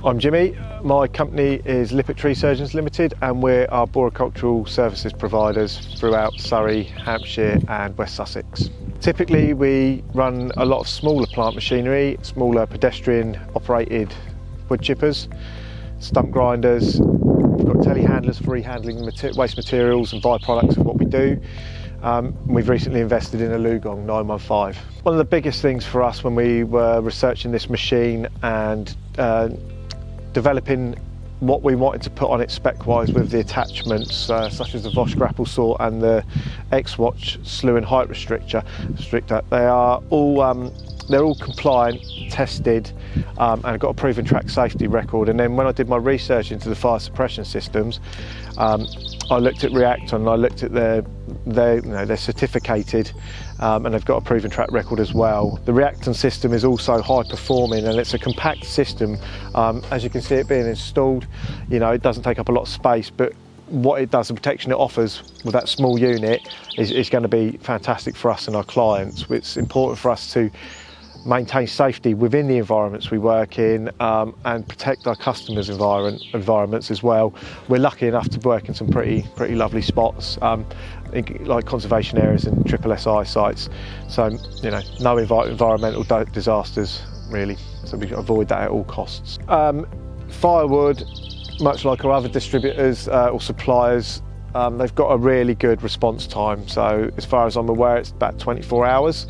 I'm Jimmy. My company is Liphook Tree Surgeons Ltd and we're arboricultural services providers throughout Surrey, Hampshire and West Sussex. Typically we run a lot of smaller plant machinery, smaller pedestrian operated wood chippers, stump grinders. We've got telehandlers for rehandling waste materials and byproducts of what we do. We've recently invested in a Lugong 915. One of the biggest things for us when we were researching this machine and developing what we wanted to put on it spec-wise with the attachments such as the Vosh grapple saw and the X-Watch slew and height restrictor. They are all they're all compliant, tested, and I've got a proven track safety record. And then when I did my research into the fire suppression systems, I looked at Reacton, I looked at they're certificated, and they've got a proven track record as well. The Reacton system is also high performing and it's a compact system. As you can see it being installed, it doesn't take up a lot of space, but what it does, the protection it offers with that small unit is going to be fantastic for us and our clients. It's important for us to maintain safety within the environments we work in and protect our customers' environments as well. We're lucky enough to work in some pretty lovely spots, like conservation areas and SSSI sites. So no environmental disasters really. So we avoid that at all costs. Fireward, much like our other distributors or suppliers, they've got a really good response time. So as far as I'm aware, it's about 24 hours.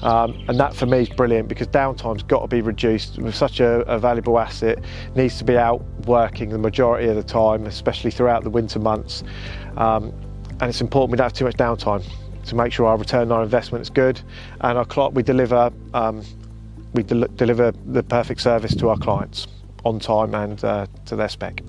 And that for me is brilliant because downtime's got to be reduced. With such a valuable asset, it needs to be out working the majority of the time, especially throughout the winter months. And it's important we don't have too much downtime to make sure our return on our investment is good. And we deliver the perfect service to our clients on time and to their spec.